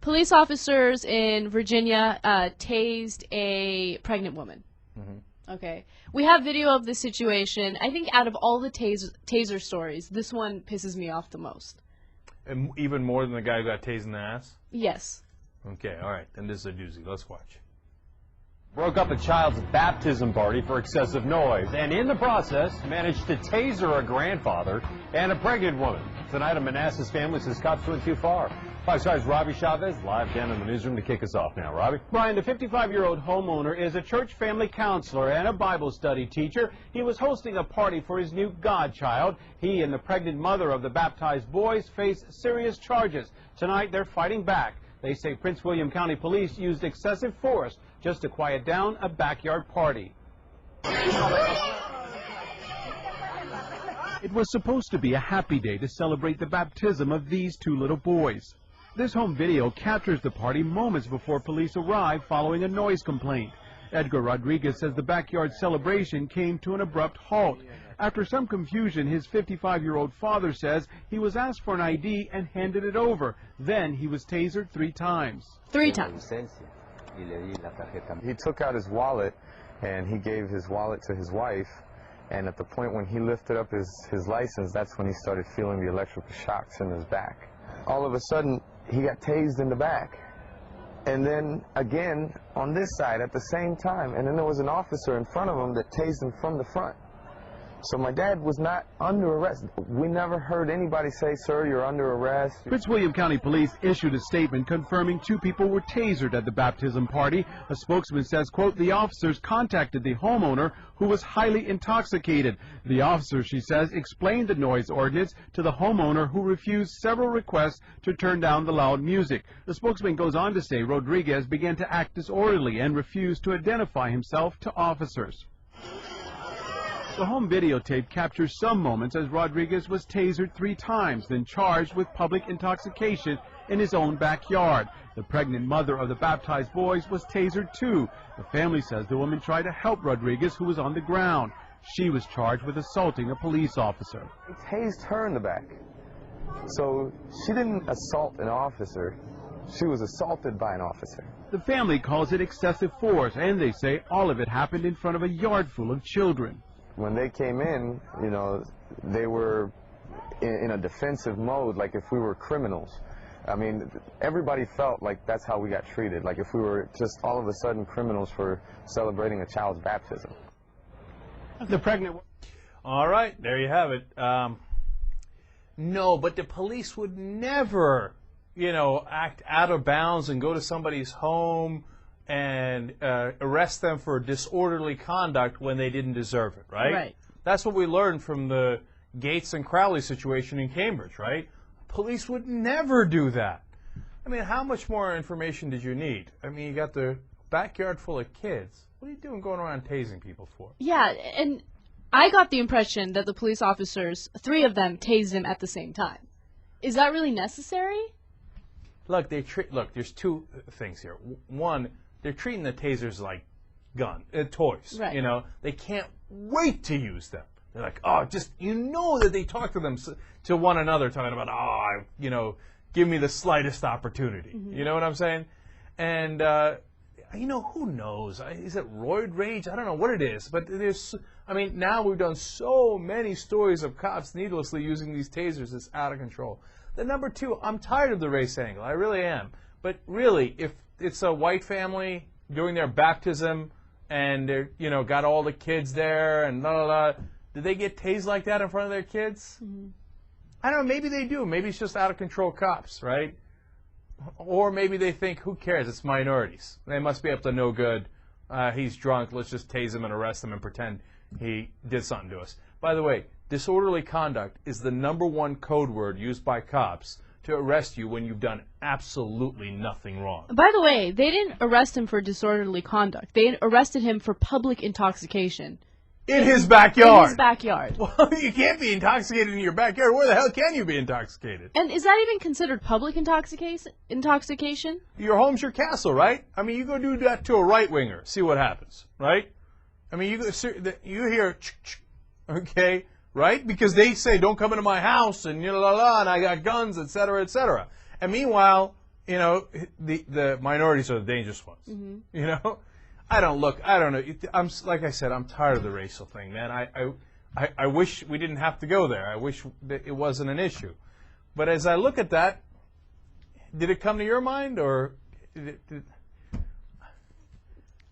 Police officers in Virginia tased a pregnant woman. Okay. We have video of the situation. I think out of all the taser stories, this one pisses me off the most. And even more than the guy who got tased in the ass? Yes. Okay, all right. Then this is a doozy. Let's watch. Broke up a child's baptism party for excessive noise, and in the process, managed to taser a grandfather and a pregnant woman. Tonight, a Manassas family says cops went too far. Fox 5's Robbie Chavez live down in the newsroom to kick us off now. Robbie? Brian, the 55-year-old homeowner is a church family counselor and a Bible study teacher. He was hosting a party for his new godchild. He and the pregnant mother of the baptized boys face serious charges. Tonight, they're fighting back. They say Prince William County Police used excessive force just to quiet down a backyard party. It was supposed to be a happy day to celebrate the baptism of these two little boys. This home video captures the party moments before police arrive following a noise complaint. Edgar Rodriguez says the backyard celebration came to an abrupt halt. After some confusion, his 55-year-old father says he was asked for an ID and handed it over. Then he was tasered 3 times. 3 times. He took out his wallet and he gave his wallet to his wife, and at the point when he lifted up his license, that's when he started feeling the electrical shocks in his back. All of a sudden, he got tased in the back, and then again on this side at the same time, and then there was an officer in front of him that tased him from the front. So my dad was not under arrest. We never heard anybody say, "Sir, you're under arrest." Prince William County Police issued a statement confirming 2 people were tasered at the baptism party. A spokesman says, quote, the officers contacted the homeowner who was highly intoxicated. The officer, she says, explained the noise ordinance to the homeowner who refused several requests to turn down the loud music. The spokesman goes on to say Rodriguez began to act disorderly and refused to identify himself to officers. The home videotape captures some moments as Rodriguez was tasered 3 times, then charged with public intoxication in his own backyard. The pregnant mother of the baptized boys was tasered too. The family says the woman tried to help Rodriguez, who was on the ground. She was charged with assaulting a police officer. He tased her in the back. So she didn't assault an officer. She was assaulted by an officer. The family calls it excessive force, and they say all of it happened in front of a yard full of children. When they came in, you know, they were in a defensive mode, like if we were criminals. I mean, everybody felt like that's how we got treated, like if we were just all of a sudden criminals for celebrating a child's baptism. The pregnant... All right, there you have it. No, but the police would never, you know, act out of bounds and go to somebody's home and arrest them for disorderly conduct when they didn't deserve it, right? Right. That's what we learned from the Gates and Crowley situation in Cambridge, right? Police would never do that. I mean, how much more information did you need? I mean, you got the backyard full of kids. What are you doing going around tasing people for? Yeah, and I got the impression that the police officers, 3 of them, tased him at the same time. Is that really necessary? Look, there's 2 things here. One, they're treating the tasers like toys. Right. You know, they can't wait to use them. They're like, oh, just, you know that they talk to them, to one another, talking about, oh, you know, give me the slightest opportunity. You know what I'm saying? And, you know, who knows? Is it roid rage? I don't know what it is. But there's, I mean, now we've done so many stories of cops needlessly using these tasers. It's out of control. The number 2, I'm tired of the race angle. I really am. But really, if it's a white family doing their baptism and they're, you know, got all the kids there and la la la, did they get tased like that in front of their kids? I don't know. Maybe they do. Maybe it's just out of control cops, right? Or maybe they think, who cares? It's minorities. They must be up to no good. He's drunk. Let's just tase him and arrest him and pretend he did something to us. By the way, disorderly conduct is the #1 code word used by cops to arrest you when you've done absolutely nothing wrong. By the way, they didn't arrest him for disorderly conduct. They arrested him for public intoxication. In his backyard. In his backyard. Well, you can't be intoxicated in your backyard. Where the hell can you be intoxicated? And is that even considered public intoxication? Your home's your castle, right? I mean, you go do that to a right-winger, see what happens, right? I mean, you hear, okay, right? Because they say, don't come into my house, and la la la, and I got guns, etc., etc. And meanwhile, you know, the minorities are the dangerous ones. Mm-hmm. You know, I don't know. I'm like I said, I'm tired of the racial thing, man. I wish we didn't have to go there. I wish that it wasn't an issue. But as I look at that, did it come to your mind, or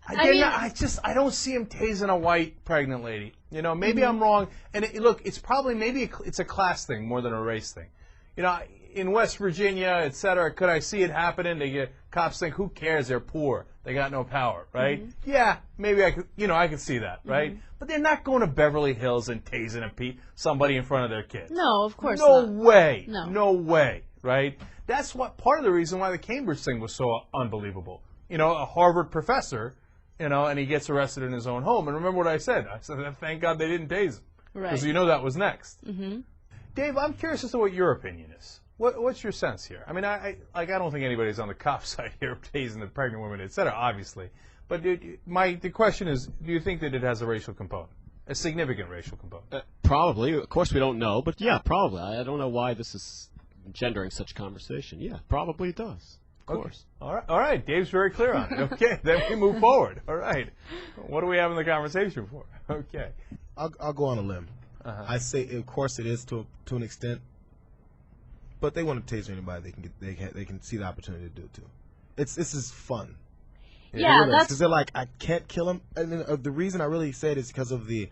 I don't see him tasing a white pregnant lady. You know, maybe I'm wrong. And look, it's probably it's a class thing more than a race thing. You know, in West Virginia, et cetera, could I see it happening? Cops think, who cares? They're poor. They got no power, right? Mm-hmm. Yeah, maybe I could see that, right? Mm-hmm. But they're not going to Beverly Hills and tasing somebody in front of their kids. No, of course not. No way, right? That's part of the reason why the Cambridge thing was so unbelievable. You know, a Harvard professor, you know, and he gets arrested in his own home. And remember what I said? I said, thank God they didn't tase him. Right. Because you know that was next. Mm-hmm. Dave, I'm curious as to what your opinion is. What's your sense here? I mean, I don't think anybody's on the cop side here tasing the pregnant women, et cetera, obviously. But the question is, do you think that it has a racial component, a significant racial component? Probably. Of course, we don't know. But, yeah, probably. I don't know why this is engendering such conversation. Yeah, probably it does. Of course. All right. Dave's very clear on it. Okay, then we move forward. All right. What are we having the conversation for? Okay. I'll go on a limb. Uh-huh. I say, of course, it is to an extent, but they want to taser anybody they can see the opportunity to do it too. This is fun. Yeah, that's because they're like, I can't kill him. And then, the reason I really say it is because of the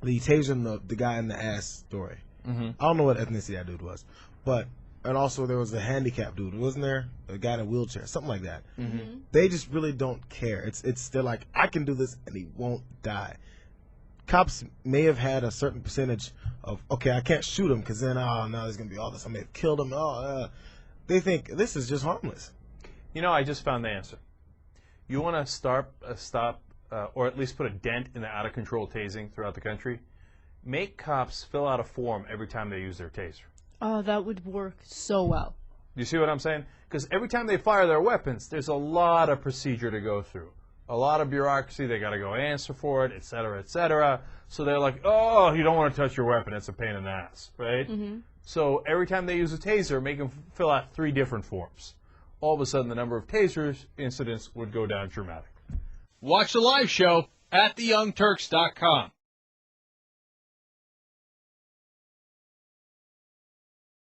tasering the guy in the ass story. Mm-hmm. I don't know what ethnicity that dude was, and also there was a handicapped dude, wasn't there? A guy in a wheelchair, something like that. Mm-hmm. They just really don't care. They're like, I can do this and he won't die. Cops may have had a certain percentage of, okay, I can't shoot him because then, now there's going to be all this. I may have killed him. They think this is just harmless. You know, I just found the answer. You want to stop, or at least put a dent in the out-of-control tasing throughout the country? Make cops fill out a form every time they use their taser. Oh, that would work so well. You see what I'm saying? Because every time they fire their weapons, there's a lot of procedure to go through. A lot of bureaucracy, they got to go answer for it, et cetera, et cetera. So they're like, oh, you don't want to touch your weapon. It's a pain in the ass, right? Mm-hmm. So every time they use a taser, make them fill out 3 different forms. All of a sudden, the number of tasers incidents would go down dramatically. Watch the live show at theyoungturks.com.